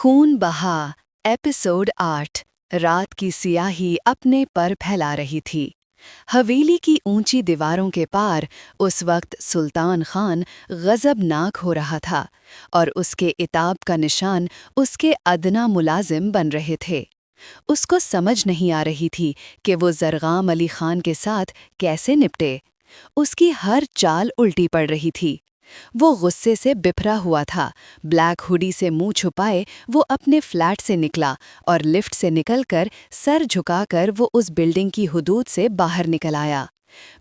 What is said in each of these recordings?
खून बहा एपिसोड 8। रात की सियाही अपने पर फैला रही थी। हवेली की ऊंची दीवारों के पार उस वक्त सुल्तान खान गजबनाक हो रहा था और उसके इताब का निशान उसके अदना मुलाजिम बन रहे थे। उसको समझ नहीं आ रही थी कि वो जरगाम अली खान के साथ कैसे निपटे। उसकी हर चाल उल्टी पड़ रही थी। वो गुस्से से बिफरा हुआ था। ब्लैक हुडी से मुंह छुपाए वो अपने फ्लैट से निकला और लिफ्ट से निकलकर सर झुकाकर वो उस बिल्डिंग की हुदूद से बाहर निकल आया।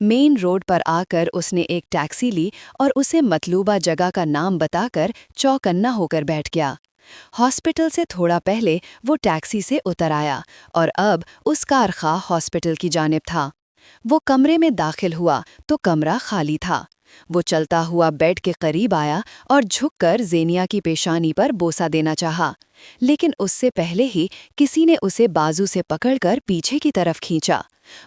मेन रोड पर आकर उसने एक टैक्सी ली और उसे मतलूबा जगह का नाम बताकर चौकन्ना होकर बैठ गया। हॉस्पिटल से थोड़ा पहले वो टैक्सी से उतर आया और अब उसका कारखा हॉस्पिटल की जानिब था। वो कमरे में दाखिल हुआ तो कमरा खाली था। वो चलता हुआ बेड के करीब आया और झुककर ज़ेनिया की पेशानी पर बोसा देना चाहा, लेकिन उससे पहले ही किसी ने उसे बाजू से पकड़कर पीछे की तरफ खींचा।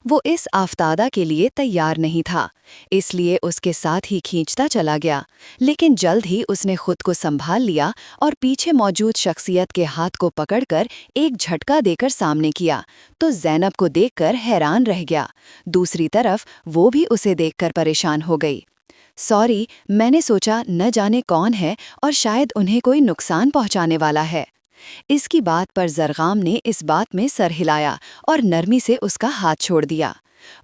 वो इस आफतादा के लिए तैयार नहीं था, इसलिए उसके साथ ही खींचता चला गया, लेकिन जल्द ही उसने खुद को संभाल लिया और पीछे मौजूद शख्सियत के हाथ को पकड़कर एक झटका देकर सामने किया तो ज़ैनब को देखकर हैरान रह गया। दूसरी तरफ वो भी उसे देखकर परेशान हो गई। सॉरी, मैंने सोचा न जाने कौन है और शायद उन्हें कोई नुकसान पहुंचाने वाला है। इसकी बात पर जरगाम ने इस बात में सर हिलाया और नरमी से उसका हाथ छोड़ दिया।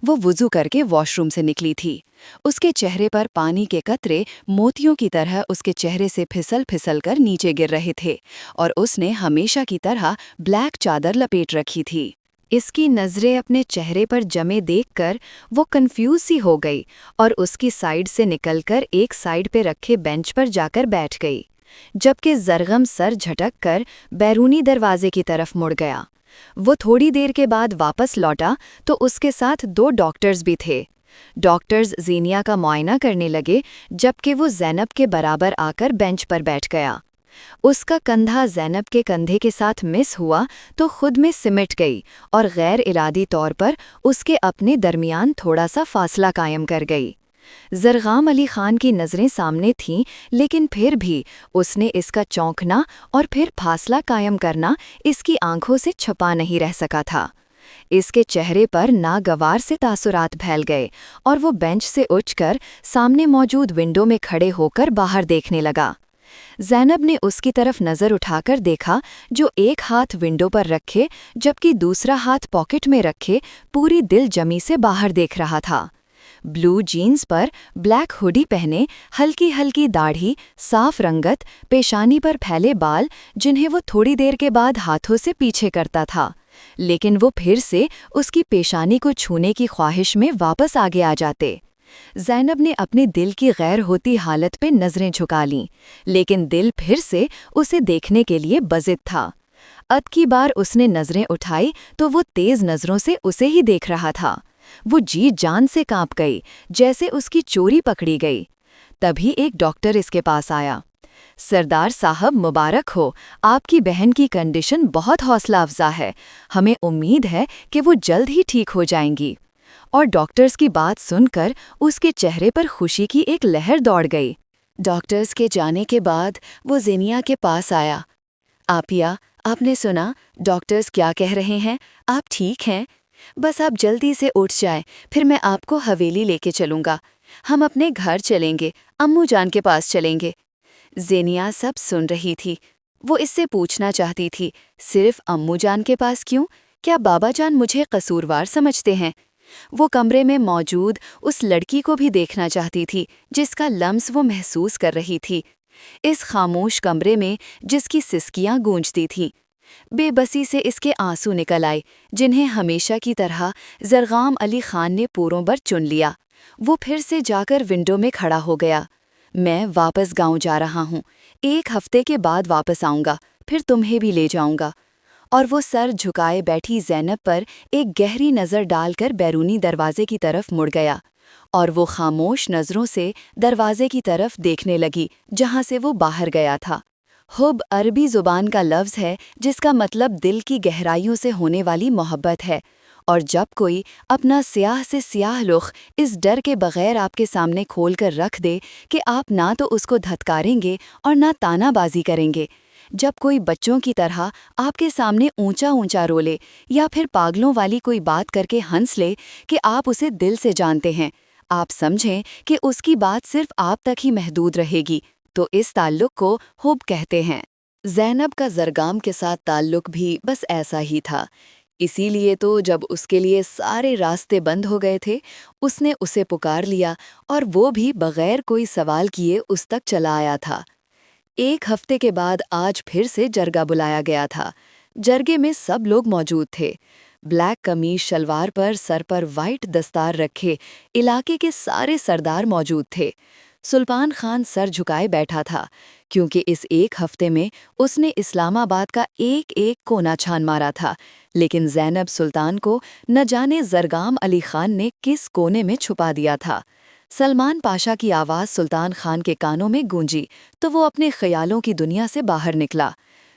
वो वुज़ू करके वॉशरूम से निकली थी। उसके चेहरे पर पानी के कतरे मोतियों की तरह उसके चेहरे से फिसल फिसल कर नीचे गिर रहे थे और उसने हमेशा की तरह ब्लैक चादर लपेट रखी थी। इसकी नज़रें अपने चेहरे पर जमे देखकर वो कंफ्यूज सी हो गई और उसकी साइड से निकलकर एक साइड पे रखे बेंच पर जाकर बैठ गई, जबकि जरगम सर झटक कर बैरूनी दरवाजे की तरफ मुड़ गया। वो थोड़ी देर के बाद वापस लौटा तो उसके साथ 2 डॉक्टर्स भी थे। डॉक्टर्स ज़ेनिया का मुआयना करने लगे, जबकि वो ज़ैनब के बराबर आकर बेंच पर बैठ गया। उसका कंधा ज़ैनब के कंधे के साथ मिस हुआ तो खुद में सिमट गई और गैर इरादी तौर पर उसके अपने दरमियान थोड़ा सा फासला कायम कर गई। जरगाम अली खान की नज़रें सामने थीं, लेकिन फिर भी उसने इसका चौंकना और फिर फासला कायम करना इसकी आंखों से छुपा नहीं रह सका था। इसके चेहरे पर नागवार से तासुरात फैल गए और वो बेंच से उठकर सामने मौजूद विंडो में खड़े होकर बाहर देखने लगा। ज़ैनब ने उसकी तरफ नज़र उठाकर देखा, जो एक हाथ विंडो पर रखे जबकि दूसरा हाथ पॉकेट में रखे पूरी दिल जमी से बाहर देख रहा था। ब्लू जीन्स पर ब्लैक हुडी पहने, हल्की हल्की दाढ़ी, साफ रंगत, पेशानी पर फैले बाल जिन्हें वो थोड़ी देर के बाद हाथों से पीछे करता था, लेकिन वो फिर से उसकी पेशानी को छूने की ख्वाहिश में वापस आगे आ जाते। ज़ैनब ने अपने दिल की गैर होती हालत पे नज़रें झुका लीं, लेकिन दिल फिर से उसे देखने के लिए बज़िद था। अब की बार उसने नज़रें उठाई तो वो तेज़ नज़रों से उसे ही देख रहा था। वो जी जान से कांप गई, जैसे उसकी चोरी पकड़ी गई। तभी एक डॉक्टर इसके पास आया। सरदार साहब, मुबारक हो, आपकी बहन की कंडीशन बहुत हौसला अफजा है। हमें उम्मीद है कि वो जल्द ही ठीक हो जाएंगी। और डॉक्टर्स की बात सुनकर उसके चेहरे पर खुशी की एक लहर दौड़ गई। डॉक्टर्स के जाने के बाद वो ज़ेनिया के पास आया। आपिया, आपने सुना डॉक्टर्स क्या कह रहे हैं? आप ठीक हैं? बस आप जल्दी से उठ जाएं, फिर मैं आपको हवेली लेके चलूँगा। हम अपने घर चलेंगे, अम्मू जान के पास चलेंगे। ज़ेनिया सब सुन रही थी। वो इससे पूछना चाहती थी, सिर्फ अम्मू जान के पास क्यों? क्या बाबा जान मुझे कसूरवार समझते हैं? वो कमरे में मौजूद उस लड़की को भी देखना चाहती थी जिसका लम्स वो महसूस कर रही थी, इस खामोश कमरे में जिसकी सिसकियां गूंजती थीं। बेबसी से इसके आंसू निकल आए, जिन्हें हमेशा की तरह जरगाम अली खान ने पूरों भर चुन लिया। वो फिर से जाकर विंडो में खड़ा हो गया। मैं वापस गांव जा रहा हूँ, 1 हफ्ते के बाद वापस आऊँगा, फिर तुम्हें भी ले जाऊँगा। और वो सर झुकाए बैठी ज़ैनब पर एक गहरी नज़र डालकर बैरूनी दरवाजे की तरफ मुड़ गया और वो खामोश नज़रों से दरवाजे की तरफ देखने लगी जहाँ से वो बाहर गया था। हुब अरबी ज़ुबान का लफ्ज़ है जिसका मतलब दिल की गहराइयों से होने वाली मोहब्बत है, और जब कोई अपना स्याह से स्याह रुख इस डर के बग़ैर आपके सामने खोल कर रख दे कि आप ना तो उसको धत्कारेंगे और ना तानाबाजी करेंगे, جب کوئی بچوں کی طرح آپ کے سامنے اونچا اونچا رولے یا پھر پاگلوں والی کوئی بات کر کے ہنس لے کہ آپ اسے دل سے جانتے ہیں، آپ سمجھیں کہ اس کی بات صرف آپ تک ہی محدود رہے گی، تو اس تعلق کو حب کہتے ہیں۔ زینب کا زرگام کے ساتھ تعلق بھی بس ایسا ہی تھا۔ اسی لیے تو جب اس کے لیے سارے راستے بند ہو گئے تھے، اس نے اسے پکار لیا اور وہ بھی بغیر کوئی سوال کیے اس تک چلا آیا تھا۔ 1 ہفتے کے بعد آج پھر سے جرگہ بلایا گیا تھا۔ جرگے میں سب لوگ موجود تھے۔ بلیک قمیض شلوار پر سر پر وائٹ دستار رکھے علاقے کے سارے سردار موجود تھے۔ سلطان خان سر جھکائے بیٹھا تھا، کیونکہ اس 1 ہفتے میں اس نے اسلام آباد کا ایک ایک کونا چھان مارا تھا، لیکن زینب سلطان کو نہ جانے زرگام علی خان نے کس کونے میں چھپا دیا تھا۔ سلمان پاشا کی آواز سلطان خان کے کانوں میں گونجی تو وہ اپنے خیالوں کی دنیا سے باہر نکلا۔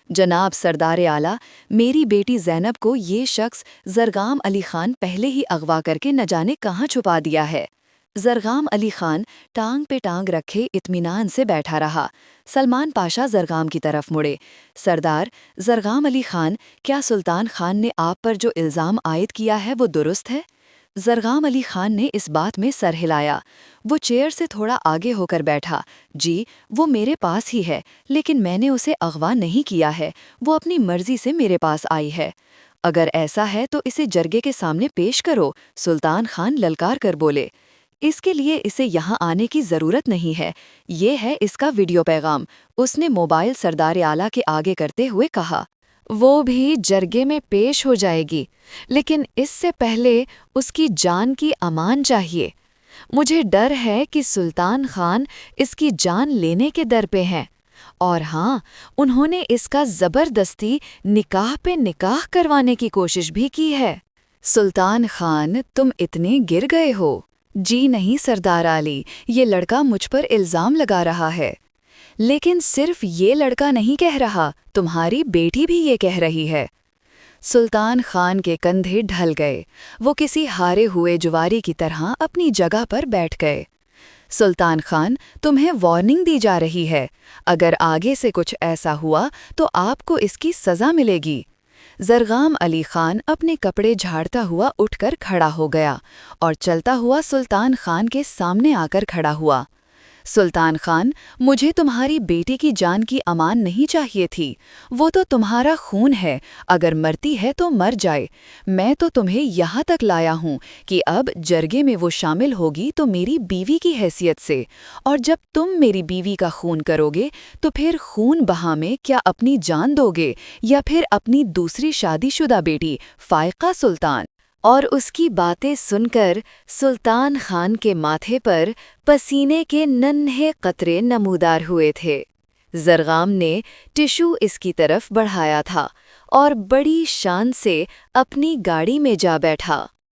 جناب سردار اعلیٰ، میری بیٹی زینب کو یہ شخص زرگام علی خان پہلے ہی اغوا کر کے نہ جانے کہاں چھپا دیا ہے۔ زرگام علی خان ٹانگ پہ ٹانگ رکھے اطمینان سے بیٹھا رہا۔ سلمان پاشا زرگام کی طرف مڑے۔ سردار زرگام علی خان، کیا سلطان خان نے آپ پر جو الزام عائد کیا ہے وہ درست ہے؟ زرگام علی خان نے اس بات میں سر ہلایا۔ وہ چیئر سے تھوڑا آگے ہو کر بیٹھا۔ جی، وہ میرے پاس ہی ہے، لیکن میں نے اسے اغوا نہیں کیا ہے، وہ اپنی مرضی سے میرے پاس آئی ہے۔ اگر ایسا ہے تو اسے جرگے کے سامنے پیش کرو، سلطان خان للکار کر بولے۔ اس کے لیے اسے یہاں آنے کی ضرورت نہیں ہے، یہ ہے اس کا ویڈیو پیغام، اس نے موبائل سردار اعلیٰ کے آگے کرتے ہوئے کہا۔ وہ بھی جرگے میں پیش ہو جائے گی، لیکن اس سے پہلے اس کی جان کی امان چاہیے۔ مجھے ڈر ہے کہ سلطان خان اس کی جان لینے کے در پہ ہیں، اور ہاں، انہوں نے اس کا زبردستی نکاح پہ نکاح کروانے کی کوشش بھی کی ہے۔ سلطان خان، تم اتنے گر گئے ہو؟ جی نہیں سردار علی، یہ لڑکا مجھ پر الزام لگا رہا ہے۔ لیکن صرف یہ لڑکا نہیں کہہ رہا، تمہاری بیٹی بھی یہ کہہ رہی ہے۔ سلطان خان کے کندھے ڈھل گئے، وہ کسی ہارے ہوئے جواری کی طرح اپنی جگہ پر بیٹھ گئے۔ سلطان خان، تمہیں وارننگ دی جا رہی ہے، اگر آگے سے کچھ ایسا ہوا تو آپ کو اس کی سزا ملے گی۔ زرگام علی خان اپنے کپڑے جھاڑتا ہوا اٹھ کر کھڑا ہو گیا اور چلتا ہوا سلطان خان کے سامنے آ کر کھڑا ہوا۔ سلطان خان، مجھے تمہاری بیٹی کی جان کی امان نہیں چاہیے تھی، وہ تو تمہارا خون ہے، اگر مرتی ہے تو مر جائے۔ میں تو تمہیں یہاں تک لایا ہوں کہ اب جرگے میں وہ شامل ہوگی تو میری بیوی کی حیثیت سے، اور جب تم میری بیوی کا خون کرو گے تو پھر خون بہا میں کیا اپنی جان دو گے یا پھر اپنی دوسری شادی شدہ بیٹی فائقہ سلطان؟ اور اس کی باتیں سن کر سلطان خان کے ماتھے پر پسینے کے ننھے قطرے نمودار ہوئے تھے۔ زرگام نے ٹشو اس کی طرف بڑھایا تھا اور بڑی شان سے اپنی گاڑی میں جا بیٹھا۔